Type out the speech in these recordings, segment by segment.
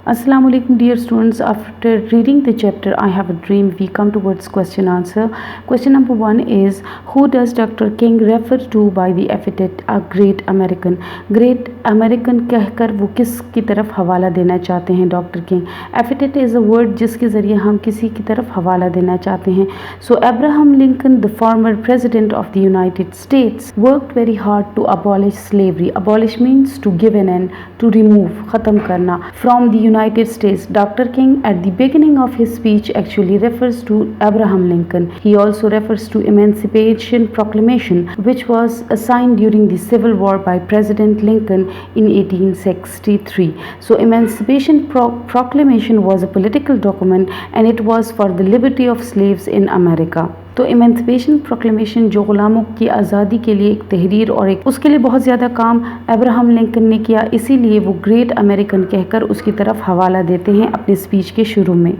Assalamu alaikum dear students. After reading the chapter I Have a Dream, we come towards question answer. Question number 1 is, who does Dr. King refer to by the epithet a great American? Great American कहकर वो किस की तरफ हवाला देना चाहते हैं doctor king? Epithet is a word जिसके ज़रिए हम किसी की तरफ हवाला देना चाहते हैं. So Abraham Lincoln, the former president of the United States, worked very hard to abolish slavery. Abolish means to give an end, to remove, ख़त्म करना, from the United States. Dr. King at the beginning of his speech actually refers to Abraham Lincoln. He also refers to Emancipation Proclamation, which was signed during the Civil War by President Lincoln in 1863. So Emancipation Proclamation was a political document and it was for the liberty of slaves in America. तो emancipation proclamation जो ग़ुलामों की आज़ादी के लिए एक तहरीर और एक उसके लिए बहुत ज़्यादा काम अब्राहम लिंकन ने किया, इसीलिए वो ग्रेट अमेरिकन कहकर उसकी तरफ हवाला देते हैं अपने स्पीच के शुरू में.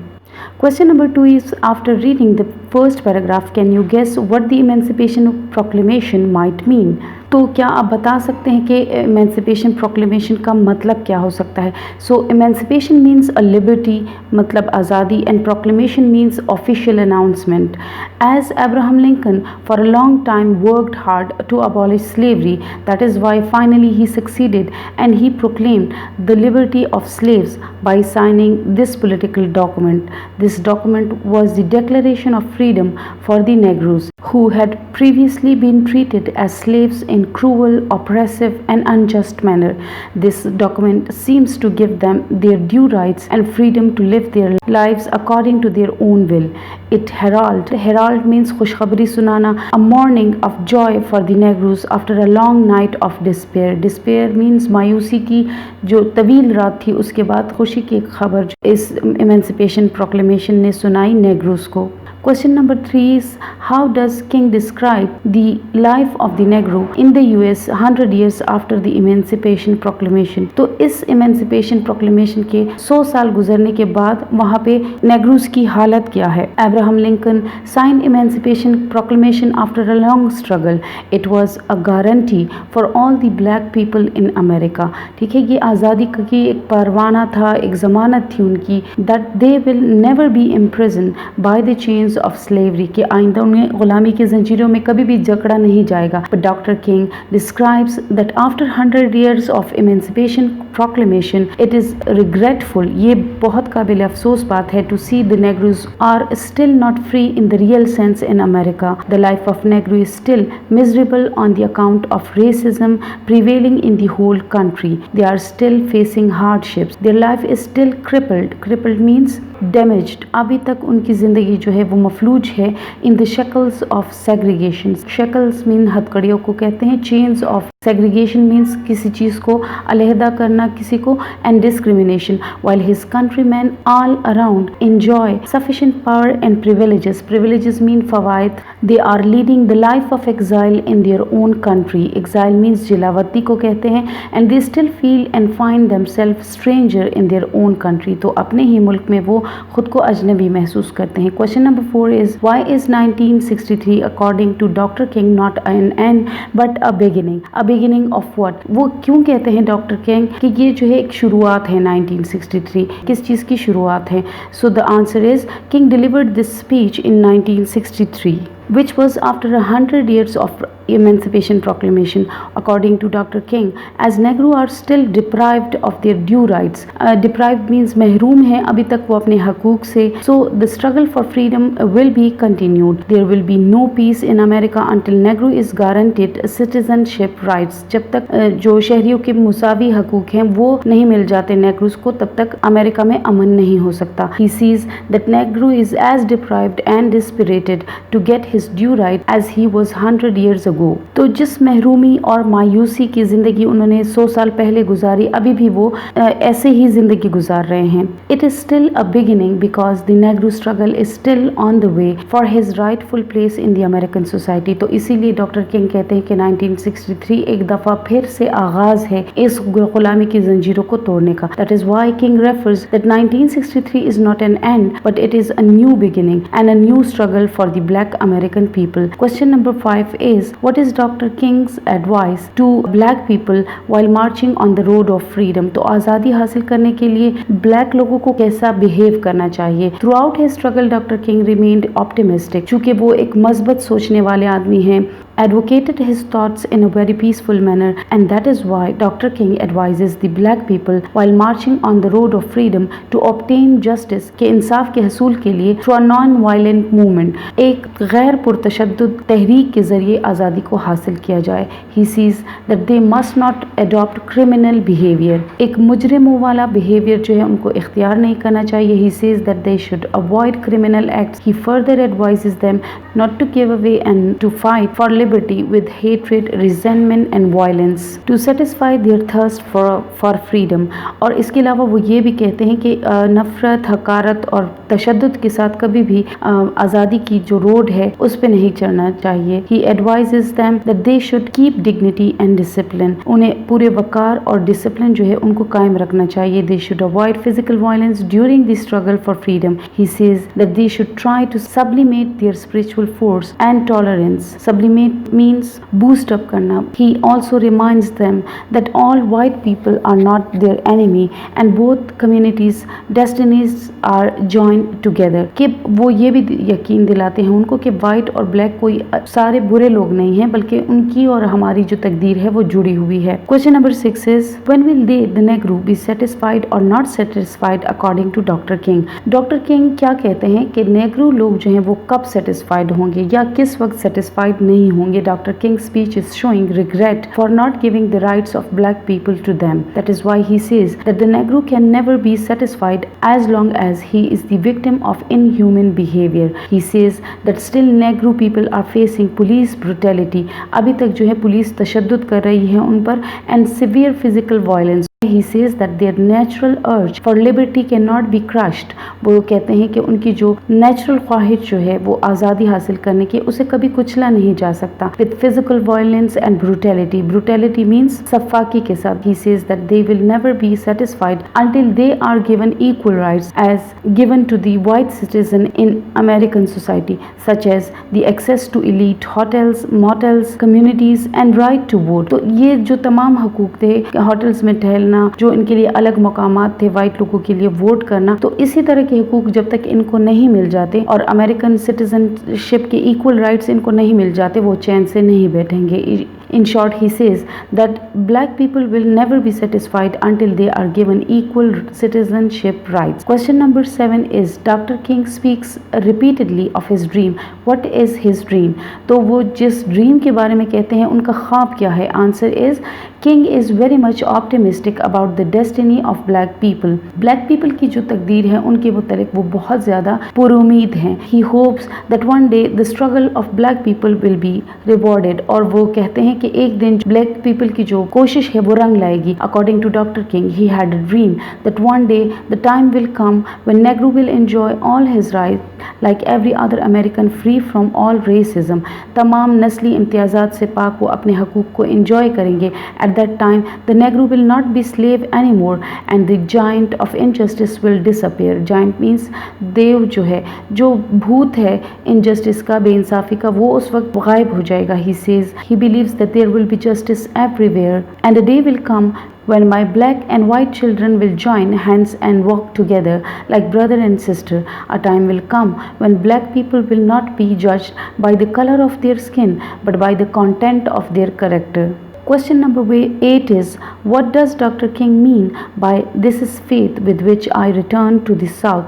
Question number 2 is, after reading the first paragraph, can you guess what the Emancipation Proclamation might mean? तो क्या आप बता सकते हैं कि एमेंसिपेशन प्रोक्लेमेशन का मतलब क्या हो सकता है? So emancipation means a liberty, मतलब आज़ादी, and proclamation means official announcement. As Abraham Lincoln for a long time worked hard to abolish slavery, that is why finally he succeeded and he proclaimed the liberty of slaves by signing this political document. This document was the Declaration of Freedom for the Negroes who had previously been treated as slaves in cruel, oppressive and unjust manner. This document seems to give them their due rights and freedom to live their lives according to their own will. It herald means खुशखबरी सुनाना, a morning of joy for the Negroes after a long night of despair. Despair means मायूसी की जो तवील रात थी, उसके बाद खुशी की एक खबर इस Emancipation Proclamation ने सुनाई नेग्रोस को. Question number 3 is, how does King describe the life of the Negro in the US 100 years after the Emancipation Proclamation? तो इस Emancipation Proclamation के 100 साल गुजरने के बाद वहाँ पे नेग्रोस की हालत क्या है? Abraham Lincoln signed Emancipation Proclamation after a long struggle. It was a guarantee for all the black people in America. ठीक है, ये आज़ादी की एक परवाना था, एक ज़मानत थी उनकी, that they will never be imprisoned by the chains of slavery, कि आइंदा उन्हें गुलामी की जंजीरों में कभी भी जकड़ा नहीं जाएगा. But Dr. King describes that after 100 years of Emancipation Proclamation, it is regretful, ये बहुत काबिल अफसोस बात है, to see the Negroes are still not free in the real sense in America. The life of Negro is still miserable on the account of racism prevailing in the whole country. They are still facing hardships. Their life is still crippled. Crippled means damaged. अभी तक उनकी ज़िंदगी जो है वो मफलूज है in the shackles of segregation. Shackles mean हथकड़ियों को कहते हैं. Chains of segregation means किसी चीज़ को अलहदा करना किसी को, and discrimination. While his countrymen all around enjoy sufficient power and privileges. Privileges mean फ़वाइद. They are leading the life of exile in their own country. Exile means जिलावती को कहते हैं, and they still feel and find themselves stranger in their own country. तो अपने ही मुल्क में वो खुद को अजनबी महसूस करते हैं. Question number 4 is, why is 1963 according to Dr. King not an end but a beginning? A beginning of what? वो क्यों कहते हैं डॉक्टर किंग कि ये जो है एक शुरुआत है 1963? किस चीज़ की शुरुआत है? So the answer is, King delivered this speech in 1963, which was after 100 years of Emancipation Proclamation. According to Dr. King, as Negro are still deprived of their due rights. Deprived means महरूम है अभी तक वो अपने हकूक से. So the struggle for freedom will be continued. There will be no peace in America until Negro is guaranteed citizenship rights. जब तक जो शहरियों के मुसावी हकूक हैं वो नहीं मिल जाते नेग्रोस को, तब तक अमेरिका में अमन नहीं हो सकता. He sees that Negro is as deprived and dispirited to get his due right as he was 100 years ago. तो जिस महरूमी और मायूसी की ज़िंदगी उन्होंने 100 साल पहले गुजारी, अभी भी वो ऐसे ही ज़िंदगी गुजार रहे हैं. It is still a beginning because the Negro struggle is still on the way for his rightful place in the American society. तो इसीलिए डॉक्टर किंग कहते हैं कि 1963 एक दफ़ा फिर से आगाज़ है इस गुलामी की जंजीरों को तोड़ने का. That is why King refers that 1963 is not an end but it is a new beginning and a new struggle for the black American people. Question number 5 is, What is Dr. King's advice to black people while marching on the road of freedom? तो आज़ादी हासिल करने के लिए black लोगों को कैसा behave करना चाहिए? Through out his struggle doctor king remained optimistic, चूँकि वो एक मजबूत सोचने वाले आदमी हैं, advocated his thoughts in a very peaceful manner, and that is why Dr. King advises the black people while marching on the road of freedom to obtain justice के इंसाफ के हसूल के लिए through a non-violent movement, एक गैर पुरतशद्दुद तहरीक के जरिए आज़ादी को हासिल किया जाए. He says that they must not adopt criminal behavior, एक मुजरिमों वाला behavior जो है उनको इख्तियार नहीं करना चाहिए. He says that they should avoid criminal acts. He further advises them not to give away and to fight for liberty with hatred, resentment and violence to satisfy their thirst for freedom. और इसके अलावा वो ये भी कहते हैं कि नफरत, हकारत और तशद्दुद के साथ कभी भी आज़ादी की जो रोड है उस पे नहीं चढ़ना चाहिए. He advises them that they should keep dignity and discipline. उन्हें पूरे वकार और डिसिप्लिन जो है उनको कायम रखना चाहिए. They should avoid physical violence during the struggle for freedom. He says that they should try to sublimate their spiritual force and tolerance. Sublimate means boost up करना. He also reminds them that all white people are not their enemy and both communities' destinies are joined together. कि वो ये भी यकीन दिलाते हैं उनको कि वाइट और ब्लैक कोई सारे बुरे लोग नहीं हैं, बल्कि उनकी और हमारी जो तकदीर है वो जुड़ी हुई है. Question number 6 is when will they, the Negro, be satisfied or not satisfied according to Dr. King? Dr. King क्या कहते हैं कि नेग्रो लोग जो हैं वो कब सेटिस्फाइड होंगे या किस वक्त सेटिस्फाइड नहीं होंगे? Dr. King's speech is showing regret for not giving the rights of black people to them. That is why he says that the Negro can never be satisfied as long as he is the victim of inhuman behavior. He says that still Negro people are facing police brutality. अभी तक जो है police तशद्दुद कर रही है उन पर and severe physical violence. He says that their natural urge for liberty cannot be crushed. वो कहते हैं कि उनकी जो नेचुरल ख्वाहिश जो है वो आज़ादी हासिल करने की उसे कभी कुचला नहीं जा सकता. With physical violence and brutality. Brutality means सफाकी के साथ. He says that they will never be satisfied until they are given equal rights as given to the white citizen in American society, such as the access to elite hotels, motels, communities and right to vote. तो ये जो तमाम हकूक थे, hotels में ठहरना, जो इनके लिए अलग मकामात थे, वाइट लोगों के लिए वोट करना, तो इसी तरह के हुकूक जब तक इनको नहीं मिल जाते और अमेरिकन सिटीजनशिप के इक्वल राइट्स इनको नहीं मिल जाते, वो चैन से नहीं बैठेंगे. In short, he says that black people will never be satisfied until they are given equal citizenship rights. Question number 7 is Dr. King speaks repeatedly of his dream. What is his dream? तो वो जिस dream के बारे में कहते हैं उनका ख्वाब क्या है? Answer is King is very much optimistic about the destiny of black people. Black people की जो तकदीर है उनके मुतालिक वो बहुत ज़्यादा पुरुमीद हैं. He hopes that one day the struggle of black people will be rewarded. और वो कहते हैं कि एक दिन ब्लैक पीपल की जो कोशिश है वो रंग लाएगी. According to Dr. King, he had a dream that one day the time will come when Negro will enjoy all his rights like every other American, free from all racism. तमाम नस्ली इम्तियाज़ात से पाक वो अपने हकूक़ को enjoy करेंगे. At that time, the Negro will not be slave anymore and the giant of injustice will disappear. Giant means देव जो है, जो भूत है injustice का, बेइंसाफ़ी का, वो उस वक्त गायब हो जाएगा. He says he believes that there will be justice everywhere and a day will come when my black and white children will join hands and walk together like brother and sister. A time will come when black people will not be judged by the color of their skin but by the content of their character. Question number 8 is what does Dr. King mean by this is faith with which I return to the South?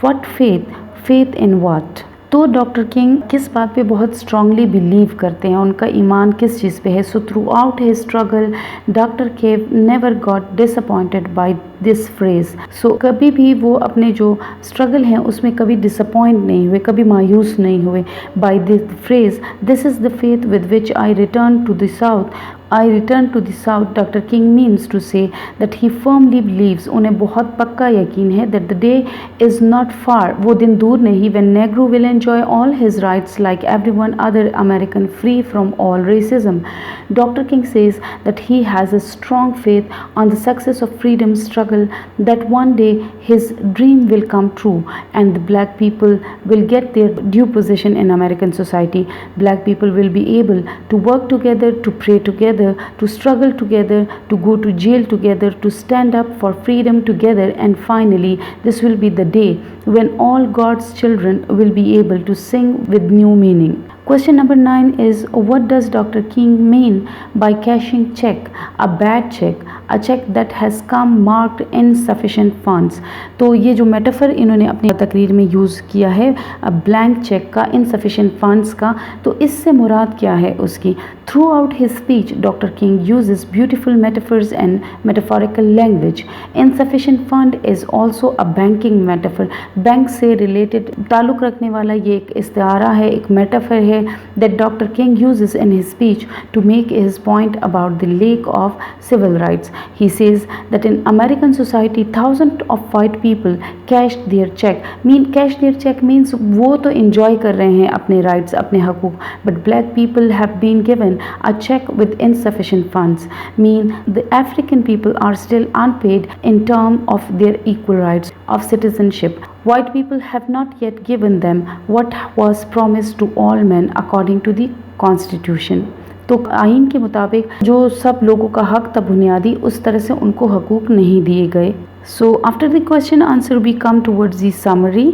What faith? Faith in what? तो doctor king किस बात पे बहुत strongly believe करते हैं, उनका ईमान किस चीज़ पे है? So throughout his struggle doctor केव never got disappointed by this phrase. सो कभी भी वो अपने जो स्ट्रगल हैं उसमें कभी डिसअपॉइंट नहीं हुए, कभी मायूस नहीं हुए by this phrase this is the faith with which I return to the south. I return to the south, Dr. King means to say that he firmly believes, उन्हें बहुत पक्का यकीन है, that the day is not far, वो दिन दूर नहीं, when Negro will enjoy all his rights like everyone other American, free from all racism. Dr. King says that he has a strong faith on the success of freedom struggle, that one day his dream will come true and the black people will get their due position in American society. Black people will be able to work together, to pray together, to struggle together, to go to jail together, to stand up for freedom together, and finally this will be the day when all God's children will be able to sing with new meaning. Question number 9 is, what does Dr. King mean by cashing check, a bad check, a check that has come marked insufficient funds? तो ये जो metaphor इन्होंने अपनी तकरीर में use किया है blank cheque का, insufficient funds का, तो इससे मुराद क्या है उसकी? Throughout his speech, Dr. King uses beautiful metaphors and metaphorical language. Insufficient fund is also a banking metaphor. Bank से related ताल्लुक़ रखने वाला ये एक इस्तारा है, एक मेटाफर है that Dr. King uses in his speech to make his point about the lack of civil rights. He says that in American society, thousands of white people cashed their check. Cash their check means वो तो enjoy कर रहे हैं अपने rights, अपने हकूक़, but black people have been given a check with insufficient funds. The African people are still unpaid in terms of their equal rights of citizenship. White people have not yet given them what was promised to all men according to the Constitution. तो आइन के मुताबिक जो सब लोगों का हक था बुनियादी, उस तरह से उनको हकूक़ नहीं दिए गए. So after the question answer we come towards the summary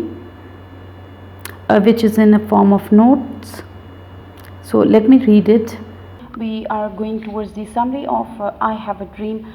which is in a form of notes. So let me read it. We are going towards the summary of I have a dream.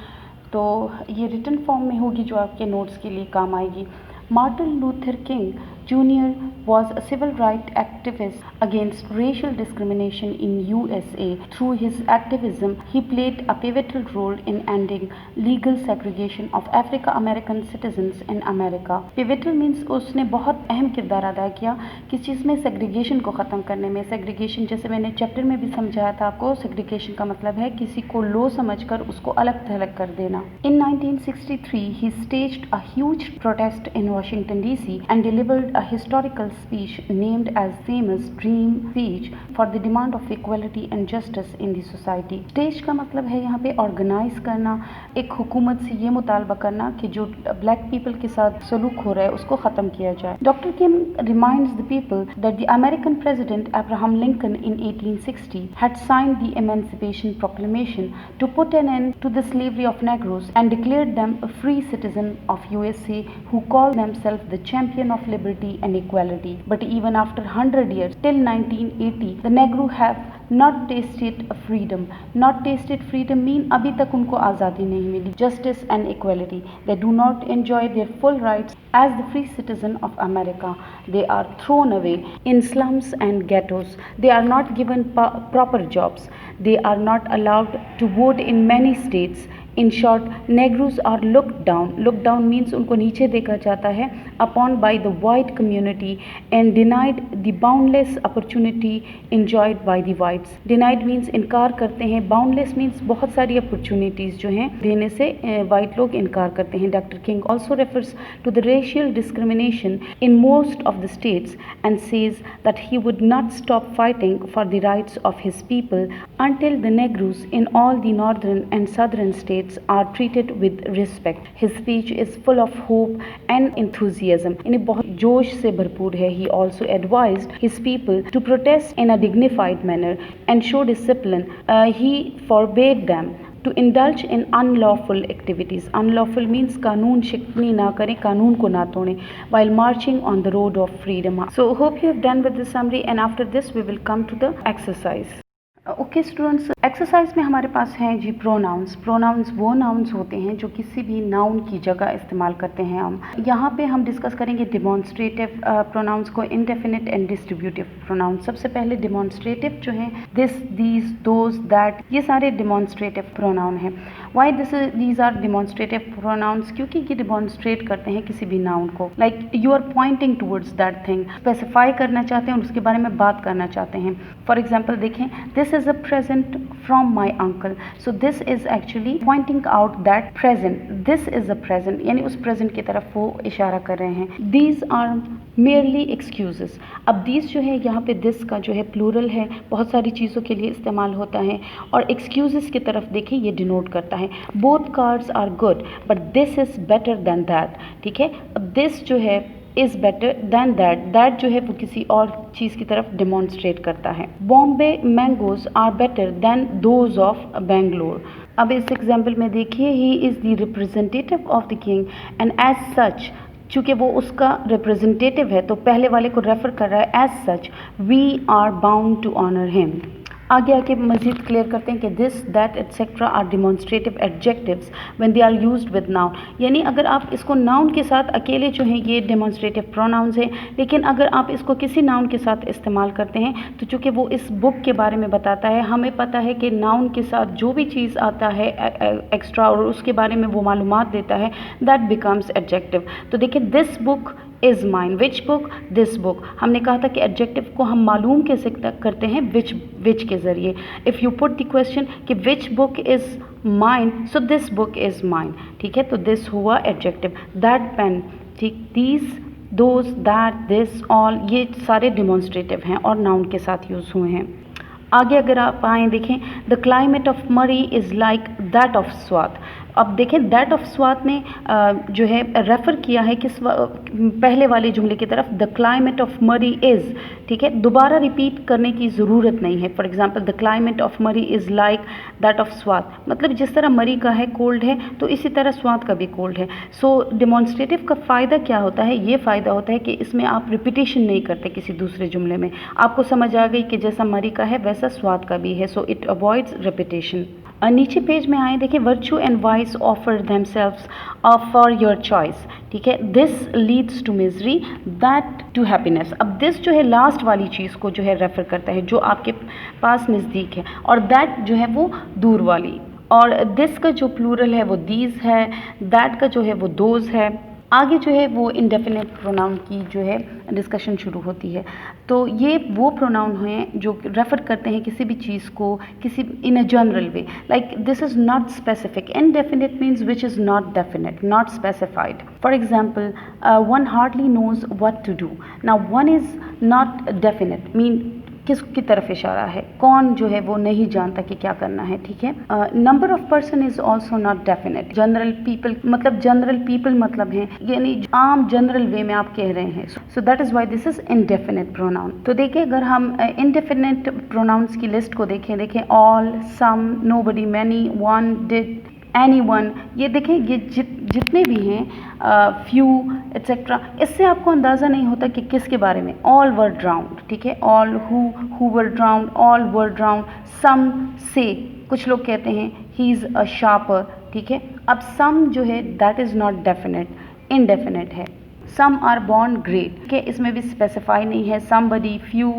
तो ये written form में होगी जो आपके notes के लिए काम आएगी. Martin Luther King Jr. was a civil rights activist against racial discrimination in USA. Through his activism, he played a pivotal role in ending legal segregation of African-American citizens in America. Pivotal means उसने बहुत अहम किरदार अदा किया किस चीज़ में, segregation को ख़त्म करने में. सेग्रीगेशन जैसे मैंने चैप्टर में भी समझाया था आपको, सेग्रीगेशन का मतलब है किसी को लो समझकर उसको अलग थलग कर देना. In 1963, he staged a huge protest in Washington DC and delivered a historical speech named as famous Dream Speech for the demand of equality and justice in the society. Stage का मतलब है यहाँ पे ऑर्गेनाइज करना, एक हुकूमत से ये मुतालबा करना कि जो ब्लैक पीपल के साथ सलूक हो रहा है उसको ख़त्म किया जाए. Doctor king reminds the people that the American President Abraham Lincoln in 1860 had signed the Emancipation Proclamation to put an end to the slavery of Negroes and declared them a free citizen of USA who called themselves the champion of liberty and equality. But even after 100 years, till 1980, the Negro have not tasted freedom. Not tasted freedom mean अभी तक उनको आज़ादी नहीं मिली. Justice and equality. They do not enjoy their full rights as the free citizen of America. They are thrown away in slums and ghettos. They are not given proper jobs. They are not allowed to vote in many states. In short, Negroes are looked down. Looked down means उनको नीचे देखा जाता है upon by the white community and denied the boundless opportunity enjoyed by the whites. Denied means इनकार करते हैं. Boundless means बहुत सारी opportunities जो हैं देने से white लोग इनकार करते हैं. Dr. King also refers to the racial discrimination in most of the states and says that he would not stop fighting for the rights of his people until the Negroes in all the northern and southern states are treated with respect. His speech is full of hope and enthusiasm. इन्हें बहुत जोश से भरपूर है. He also advised his people to protest in a dignified manner and show discipline. He forbade them to indulge in unlawful activities. Unlawful means कानून शिकनी ना करें, कानून को ना तोड़ें, while marching on the road of freedom. So hope you have done with the summary and after this we will come to the exercise. Okay students, exercise में हमारे पास हैं जी pronounce. Pronounce वो नाउन्स होते हैं जो किसी भी नाउन की जगह इस्तेमाल करते हैं हम. यहाँ पे हम डिस्कस करेंगे डिमॉन्स्ट्रेटिव प्रोनाउंस को, इंडेफिनिट एंड डिस्ट्रीब्यूटिव प्रोनाउंस. सबसे पहले डिमॉन्स्ट्रेटिव जो हैं दिस, दीज, दोज, दैट, ये सारे डिमॉन्स्ट्रेटिव प्रोनाउन हैं. Why these are demonstrative pronouns? क्योंकि ये डिमॉन्स्ट्रेट करते हैं किसी भी नाउन को. Like you are pointing towards that thing, specify करना चाहते हैं और उसके बारे में बात करना चाहते हैं. फॉर एग्जाम्पल देखें, this this is a present from my uncle. So this is actually pointing out that present, this is a present, यानी उस प्रेजेंट की तरफ वो इशारा कर रहे हैं. These are merely excuses. अब दीज जो है यहाँ पे दिस का जो है प्लूरल है, बहुत सारी चीज़ों के लिए इस्तेमाल होता है. और एक्सक्यूजेस की तरफ देखें, ये डिनोट करता है both cards are good but this is better than that. ठीक है, अब दिस जो है is better than that, that जो है वो किसी और चीज़ की तरफ डिमॉन्स्ट्रेट करता है. Bombay mangoes are better than those of Bangalore. अब इस एग्जाम्पल में देखिए, he is the representative of the king and as such, चूँकि वो उसका रिप्रेजेंटेटिव है तो पहले वाले को रेफर कर रहा है. As such we are bound to honour him. आगे आके मज़ीद क्लियर करते हैं कि this that etcetera are demonstrative adjectives when they are used with noun. यानी अगर आप इसको नाउन के साथ अकेले जो हैं ये डिमॉन्स्ट्रेटिव प्रोनाउंस हैं, लेकिन अगर आप इसको किसी नाउन के साथ इस्तेमाल करते हैं तो चूँकि वो इस बुक के बारे में बताता है, हमें पता है कि नाउन के साथ जो भी चीज़ आता है एक्स्ट्रा और उसके बारे में वो मालूमात देता है, दैट बिकम्स एडजेक्टिव. तो देखिए, this book is mine, which book, this book. हमने कहा था कि एडजेक्टिव को हम मालूम कैसे करते हैं, विच के ज़रिए. If you put the question कि which book is mine, so this book is mine. ठीक है, तो दिस हुआ एडजेक्टिव. दैट पेन, ठीक, these, those, that, this, all, ये सारे डिमॉन्स्ट्रेटिव हैं और नाउन के साथ यूज़ हुए हैं. आगे अगर आप आएँ देखें, the climate of Murree is like that of Swat. अब देखें, दैट ऑफ स्वात ने जो है रेफ़र किया है किस पहले वाले जुमले की तरफ, the climate of Murree is. ठीक है, दोबारा रिपीट करने की ज़रूरत नहीं है. For example, the climate of Murree is like that of Swat, मतलब जिस तरह मरी का है कोल्ड है तो इसी तरह स्वात का भी कोल्ड है. सो डिमॉन्स्ट्रेटिव का फ़ायदा क्या होता है, ये फ़ायदा होता है कि इसमें आप रिपीटेशन नहीं करते किसी दूसरे जुमले में. आपको समझ आ गई कि जैसा मरी का है वैसा स्वात का भी है. So it avoids repetition. नीचे पेज में आए, देखिए, virtue and vice offer themselves for your choice. ठीक है, this leads to misery, that to happiness. अब दिस जो है लास्ट वाली चीज़ को जो है रेफ़र करता है जो आपके पास नज़दीक है, और दैट जो है वो दूर वाली. और दिस का जो प्लूरल है वो दीज है, दैट का जो है वो दोज है. आगे जो है वो इंडेफिनिट प्रोनाउन की जो है डिस्कशन शुरू होती है. तो ये वो प्रोनाउन हैं जो रेफ़र करते हैं किसी भी चीज़ को किसी in a general way, like this is not specific. Indefinite means which is not definite, not specified. For example, one hardly knows what to do. Now one is not definite, mean किसकी तरफ इशारा है, कौन जो है वो नहीं जानता कि क्या करना है. ठीक है, number of person is also not definite. General people मतलब हैं, यानी आम जनरल वे में आप कह रहे हैं. So that is why this is indefinite pronoun. तो देखिए, अगर हम इनडेफिनेट प्रोनाउंस की लिस्ट को देखें all, some, nobody, many, one, did, anyone, ये देखें, ये जितने भी हैं, फ्यू एट्सेट्रा, इससे आपको अंदाज़ा नहीं होता कि किसके बारे में. All were drowned. ठीक है, all who were drowned, all were drowned. Some say, कुछ लोग कहते हैं ही इज़ अ शार्पर. ठीक है, अब सम जो है that is not definite, indefinite है. Some are born great. ठीक है, इसमें भी स्पेसिफाई नहीं है. Somebody, few,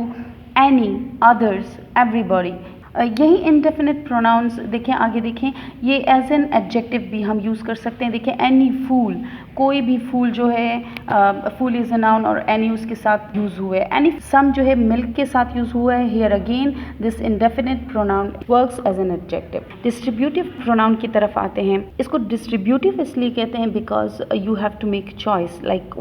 any, others, everybody. यही इनडेफिनेट प्रोनाउंस देखें, आगे देखें, ये एज एन एडजेक्टिव भी हम यूज़ कर सकते हैं. देखें, एनी फूल, कोई भी फूल जो है, फूल इज़ अ नाउन और एनी उसके साथ यूज़ हुआ है. एनी. सम जो है मिल्क के साथ यूज़ हुआ है. Here again this indefinite pronoun works as an adjective. Distributive pronoun की तरफ आते हैं. इसको डिस्ट्रीब्यूटिव इसलिए कहते हैं because you have to make choice, like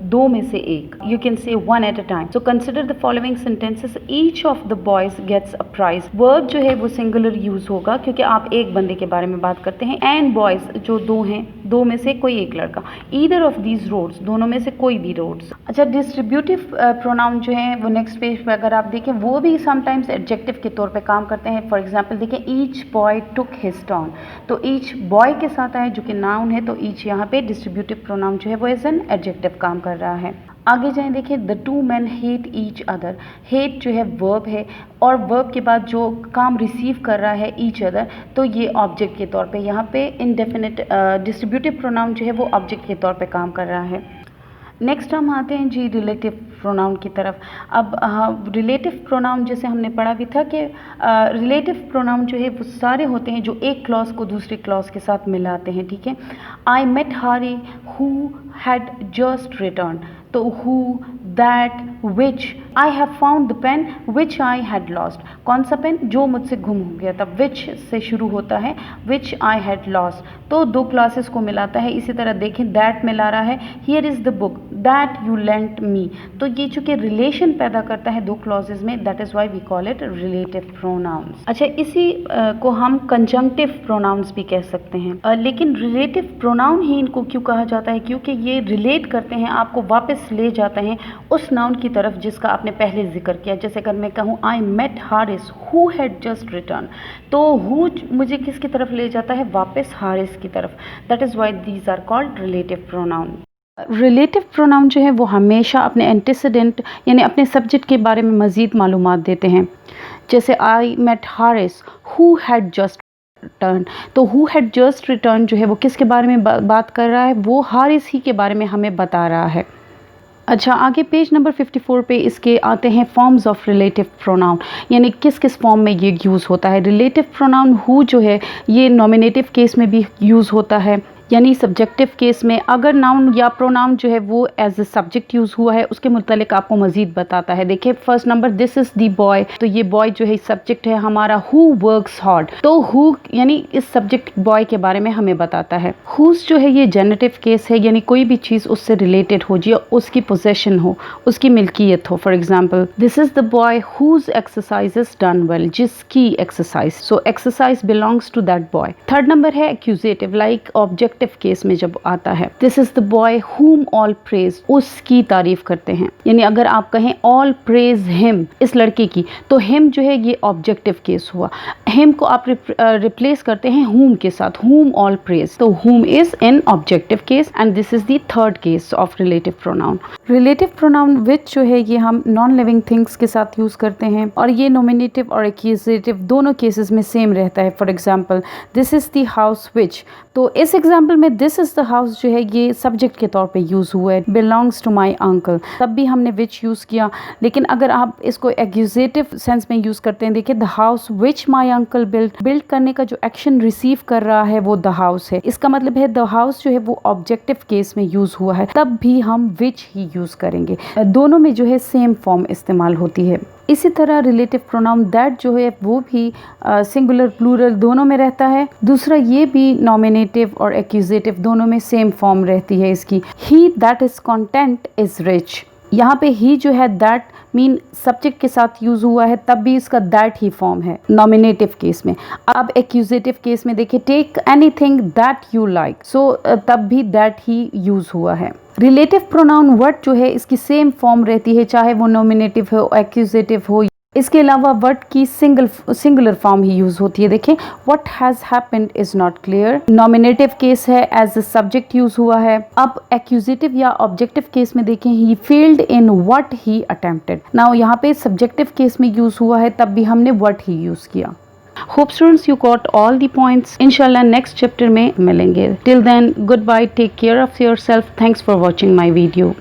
दो में से एक. You can say one at a time. So consider the following sentences, each of the boys gets a prize. Verb जो है वो सिंगुलर यूज़ होगा क्योंकि आप एक बंदे के बारे में बात करते हैं. एंड बॉयज जो दो हैं, दो में से कोई एक लड़का. ईदर ऑफ दीज रोड्स, दोनों में से कोई भी रोड्स. अच्छा, डिस्ट्रीब्यूटिव प्रोनाउन जो है वो नेक्स्ट पेज पे अगर आप देखें वो भी समटाइम्स एडजेक्टिव के तौर पे काम करते हैं. फॉर एग्जांपल देखें, each boy took his turn. तो ईच बॉय के साथ आए जो कि नाउन है, तो ईच यहाँ पे डिस्ट्रीब्यूटिव प्रोनाउन जो है वो एज एन एडजेक्टिव काम कर रहा है. आगे जाएं, देखिए, the two man hate each other. Hate जो है वर्ब है और वर्ब के बाद जो काम रिसीव कर रहा है ईच अदर, तो ये ऑब्जेक्ट के तौर पे यहाँ पे इनडेफिनेट डिस्ट्रीब्यूटिव प्रोनाउन जो है वो ऑब्जेक्ट के तौर पे काम कर रहा है. नेक्स्ट हम आते हैं जी रिलेटिव प्रोनाउन की तरफ. अब रिलेटिव प्रोनाउन जैसे हमने पढ़ा भी था कि रिलेटिव प्रोनाउन जो है वो सारे होते हैं जो एक क्लॉज को दूसरी क्लॉज के साथ मिलाते हैं. ठीक है, आई मेट हारी हु हैड जस्ट रिटर्न. तो who, that, which I have found the pen which I had lost. कौन सा पेन? जो मुझसे गुम हो गया था। which से शुरू होता है, which I had lost, तो दो क्लासेस को मिलाता है। इसी तरह देखें that मिला रहा है, here is the book that you lent me, तो ये चूंकि रिलेशन पैदा करता है दो क्लॉजेज में, that is why we call it relative pronouns। अच्छा, इसी को हम कंजंक्टिव प्रोनाउंस भी कह सकते हैं, लेकिन रिलेटिव प्रोनाउन ही इनको क्यों कहा जाता है? क्योंकि ये रिलेट करते हैं, आपको वापस ले जाते हैं उस नाउन की तरफ जिसका आपने पहले जिक्र किया। जैसे अगर मैं कहूँ I met Haris who had just return, तो हु मुझे किसकी तरफ ले जाता है? वापस हारिस की तरफ। That is why these are called relative pronoun. Relative pronoun जो है वो हमेशा अपने एंटीसीडेंट यानी अपने सब्जेक्ट के बारे में मज़ीद मालूमात देते हैं। जैसे I met Haris who had just return, तो हु हैड जस्ट रिटर्न जो है वो किसके बारे में बात कर रहा है? वो हारिस ही के बारे में हमें बता रहा है। अच्छा, आगे पेज नंबर 54 पे इसके आते हैं फॉर्म्स ऑफ रिलेटिव प्रोनाउन, यानी किस किस फॉर्म में ये यूज़ होता है। रिलेटिव प्रोनाउन हु जो है ये नॉमिनेटिव केस में भी यूज़ होता है, यानी सब्जेक्टिव केस में अगर नाउन या प्रोनाउन जो है वो एज ए सब्जेक्ट यूज़ हुआ है उसके मुतालिक आपको मज़ीद बताता है। देखिए first number this is the boy, तो ये बॉय जो है सब्जेक्ट है हमारा। हु वर्क्स हार्ड, तो हु यानी इस सब्जेक्ट बॉय के बारे में हमें बताता है। हुज जो है ये जेनेटिव केस है, यानी कोई भी चीज़ उससे रिलेटेड हो, जो उसकी पोजेशन हो, उसकी मिल्कियत हो। For example this is the boy whose exercise is done well, जिसकी exercise, so exercise belongs to that boy. Third number है एक्यूजेटिव, लाइक ऑब्जेक्ट केस में जब आता है this is the boy whom all praise, उसकी तारीफ करते हैं। यानी अगर आप कहें all praise him, इस लड़के की, तो him जो है ये ऑब्जेक्टिव केस हुआ। him को आप रिप्लेस करते हैं whom के साथ, whom all praise, तो whom is in objective case and this is the third case of relative pronoun। relative pronoun which जो है ये हम नॉन लिविंग थिंग्स के साथ यूज करते हैं और ये नॉमिनेटिव और एक्यूजेटिव दोनों केसेस में सेम रहता है। For example this is the house which, तो इस एग्जाम्पल में दिस इज द हाउस जो है ये सब्जेक्ट के तौर पे यूज़ हुआ है, बिलोंग्स टू माई अंकल, तब भी हमने विच यूज़ किया। लेकिन अगर आप इसको एक्यूजेटिव सेंस में यूज़ करते हैं, देखिए the house which my uncle build करने का जो एक्शन रिसीव कर रहा है वो द हाउस है। इसका मतलब है द हाउस जो है वो ऑब्जेक्टिव केस में यूज़ हुआ है, तब भी हम विच ही यूज़ करेंगे। दोनों में जो है सेम फॉर्म इस्तेमाल होती है। इसी तरह रिलेटिव प्रोनाउन दैट जो है वो भी सिंगुलर प्लूरल दोनों में रहता है। दूसरा ये भी नॉमिनेटिव और एक्यूजेटिव दोनों में सेम फॉर्म रहती है इसकी। He that is content is rich, यहाँ पे ही जो है दैट मीन सब्जेक्ट के साथ यूज हुआ है, तब भी इसका दैट ही फॉर्म है नॉमिनेटिव केस में। अब एक्यूजेटिव केस में देखिए take anything that you like, सो तब भी दैट ही यूज हुआ है। रिलेटिव प्रोनाउन वर्ड जो है इसकी सेम फॉर्म रहती है, चाहे वो नॉमिनेटिव हो एक्यूजेटिव हो। इसके अलावा वर्ड की सिंगुलर फॉर्म ही यूज होती है। देखें what has happened is not clear, nominative case है, एज अ सब्जेक्ट यूज हुआ है। अब एक्यूजेटिव या ऑब्जेक्टिव केस में देखें he failed in what he attempted, now यहाँ पे सब्जेक्टिव केस में यूज हुआ है, तब भी हमने व्हाट ही यूज किया। Hope students you got all the points. Inshallah next chapter में मिलेंगे. Till then, goodbye. Take care of yourself. Thanks for watching my video.